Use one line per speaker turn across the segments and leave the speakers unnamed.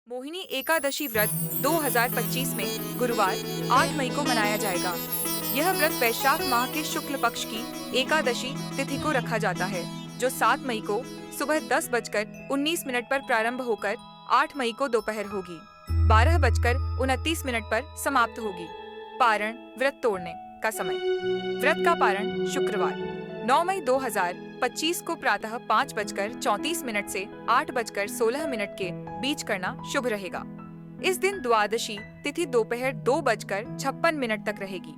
मोहिनी एकादशी व्रत 2025 में गुरुवार 8 मई को मनाया जाएगा। यह व्रत वैशाख माह के शुक्ल पक्ष की एकादशी तिथि को रखा जाता है, जो 7 मई को सुबह 10:19 पर प्रारंभ होकर 8 मई को दोपहर होगी 12:29 पर समाप्त होगी। पारण व्रत तोड़ने का समय। व्रत का पारण शुक्रवार 9 मई 2025 को प्रातः 5:34 से 8:16 के बीच करना शुभ रहेगा। इस दिन द्वादशी तिथि दोपहर 2:56 तक रहेगी।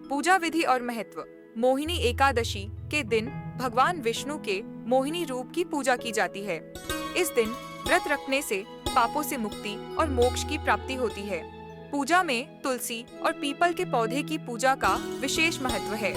पूजा विधि और महत्व। मोहिनी एकादशी के दिन भगवान विष्णु के मोहिनी रूप की पूजा की जाती है। इस दिन व्रत रखने से पापों से मुक्ति और मोक्ष की प्राप्ति होती है। पूजा में तुलसी और पीपल के पौधे की पूजा का विशेष महत्व है,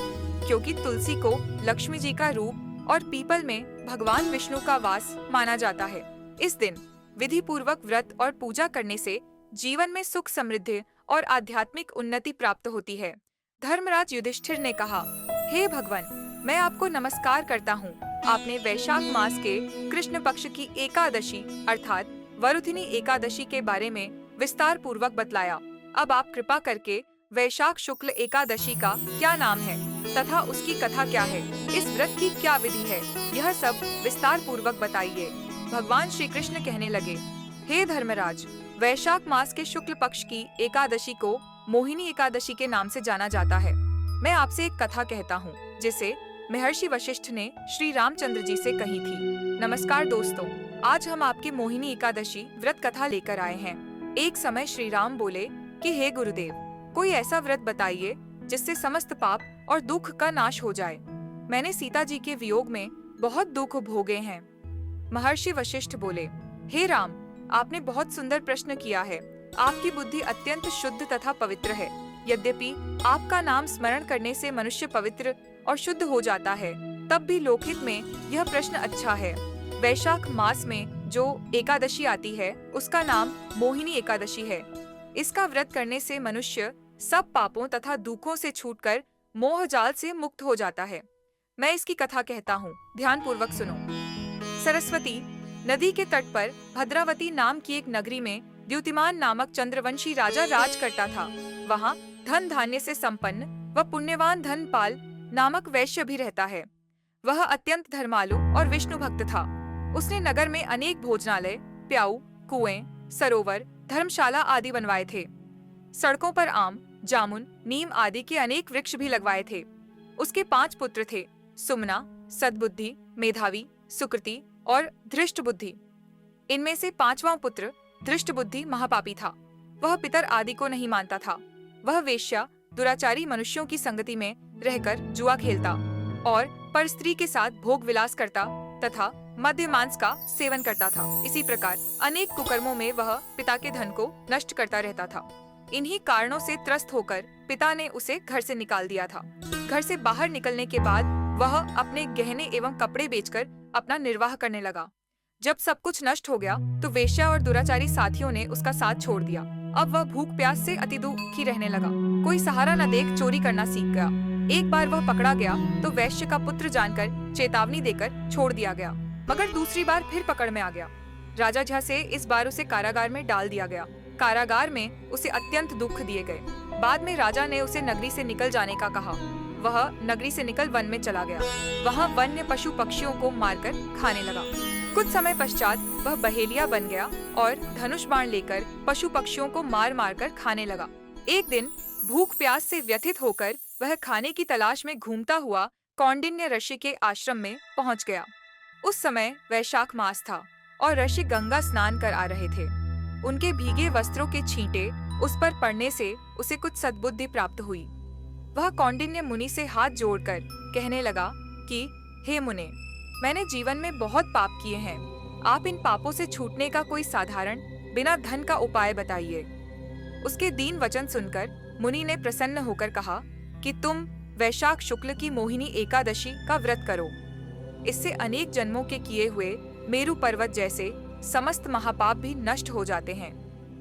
क्योंकि तुलसी को लक्ष्मी जी का रूप और पीपल में भगवान विष्णु का वास माना जाता है। इस दिन विधि पूर्वक व्रत और पूजा करने से जीवन में सुख समृद्धि और आध्यात्मिक उन्नति प्राप्त होती है। धर्मराज युधिष्ठिर ने कहा, हे भगवान, मैं आपको नमस्कार करता हूँ। आपने वैशाख मास के कृष्ण पक्ष की एकादशी अर्थात वरुथिनी एकादशी के बारे में विस्तार पूर्वक बतलाया। अब आप कृपा करके वैशाख शुक्ल एकादशी का क्या नाम है तथा उसकी कथा क्या है, इस व्रत की क्या विधि है, यह सब विस्तार पूर्वक बताइए। भगवान श्री कृष्ण कहने लगे, हे धर्मराज, वैशाख मास के शुक्ल पक्ष की एकादशी को मोहिनी एकादशी के नाम से जाना जाता है। मैं आपसे एक कथा कहता हूँ, जिसे महर्षि वशिष्ठ ने श्री रामचंद्र जी से कही थी। नमस्कार दोस्तों, आज हम आपके मोहिनी एकादशी व्रत कथा लेकर आए हैं। एक समय श्री राम बोले कि हे गुरुदेव, कोई ऐसा व्रत बताइए जिससे समस्त पाप और दुख का नाश हो जाए। मैंने सीता जी के वियोग में बहुत दुख भोगे हैं। महर्षि वशिष्ठ बोले, हे राम, आपने बहुत सुंदर प्रश्न किया है। आपकी बुद्धि अत्यंत शुद्ध तथा पवित्र है। यद्यपि आपका नाम स्मरण करने से मनुष्य पवित्र और शुद्ध हो जाता है, तब भी लोकहित में यह प्रश्न अच्छा है। वैशाख मास में जो एकादशी आती है, उसका नाम मोहिनी एकादशी है। इसका व्रत करने से मनुष्य सब पापों तथा दुखों से छूटकर मोह जाल से मुक्त हो जाता है। मैं इसकी कथा कहता हूँ, ध्यान पूर्वक सुनो। सरस्वती नदी के तट पर भद्रावती नाम की एक नगरी में द्युतिमान नामक चंद्रवंशी राजा राज करता था। वहाँ धन धान्य से संपन्न व पुण्यवान धनपाल नामक वैश्य भी रहता है। वह अत्यंत धर्मालु और विष्णु भक्त था। उसने नगर में अनेक भोजनालय, प्याऊ, कुएं, सरोवर, धर्मशाला आदि बनवाए थे। सड़कों पर आम, जामुन, नीम आदि के अनेक वृक्ष भी लगवाए थे। उसके 5 पुत्र थे, सुमना, सद्बुद्धि, मेधावी, सुकृति और धृष्ट बुद्धि। इनमें से 5वां पुत्र धृष्ट बुद्धि महापापी था। वह पितर आदि को नहीं मानता था। वह वेश्या, दुराचारी मनुष्यों की संगति में रहकर जुआ खेलता और पर स्त्री के साथ भोग विलास करता तथा मद्य मांस का सेवन करता था। इसी प्रकार अनेक कुकर्मों में वह पिता के धन को नष्ट करता रहता था। इन्हीं कारणों से त्रस्त होकर पिता ने उसे घर से निकाल दिया था। घर से बाहर निकलने के बाद वह अपने गहने एवं कपड़े बेचकर अपना निर्वाह करने लगा। जब सब कुछ नष्ट हो गया तो वेश्या और दुराचारी साथियों ने उसका साथ छोड़ दिया। अब वह भूख प्यास से अति दुखी रहने लगा। कोई सहारा न देख चोरी करना सीख गया। एक बार वह पकड़ा गया तो वैश्य का पुत्र जानकर चेतावनी देकर छोड़ दिया गया, मगर दूसरी बार फिर पकड़ में आ गया। राजा झा से इस बार उसे कारागार में डाल दिया गया। कारागार में उसे अत्यंत दुख दिए गए। बाद में राजा ने उसे नगरी से निकल जाने का कहा। वह नगरी से निकल वन में चला गया। वहाँ वन्य पशु पक्षियों को मारकर खाने लगा। कुछ समय पश्चात वह बहेलिया बन गया और धनुष बाण लेकर पशु पक्षियों को मार मार कर खाने लगा। एक दिन भूख प्यास से व्यथित होकर वह खाने की तलाश में घूमता हुआ कौंडिन्य ऋषि के आश्रम में पहुंच गया। उस समय वैशाख मास था और ऋषि गंगा स्नान कर आ रहे थे। उनके भीगे वस्त्रों के छींटे उस पर पड़ने से उसे कुछ सद्बुद्धि प्राप्त हुई। वह कौंडिन्य मुनि से हाथ जोड़कर कहने लगा कि हे मुने, मैंने जीवन में बहुत पाप किए हैं। आप इन पापों से छूटने का कोई साधारण बिना धन का उपाय बताइए। उसके दीन वचन सुनकर मुनि ने प्रसन्न होकर कहा कि तुम वैशाख शुक्ल की मोहिनी एकादशी का व्रत करो। इससे अनेक जन्मों के किए हुए मेरु पर्वत जैसे समस्त महापाप भी नष्ट हो जाते हैं।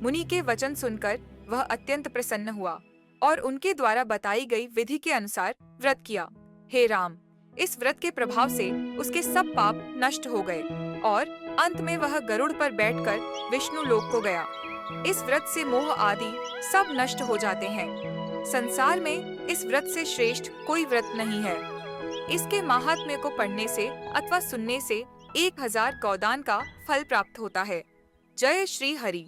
मुनि के वचन सुनकर वह अत्यंत प्रसन्न हुआ और उनके द्वारा बताई गई विधि के अनुसार व्रत किया। हे राम, इस व्रत के प्रभाव से उसके सब पाप नष्ट हो गए और अंत में वह गरुड़ पर बैठकर विष्णु लोक को गया। इस व्रत से मोह आदि सब नष्ट हो जाते हैं। संसार में इस व्रत से श्रेष्ठ कोई व्रत नहीं है। इसके महात्म्य को पढ़ने से अथवा सुनने से 1000 गौदान का फल प्राप्त होता है। जय श्री हरि।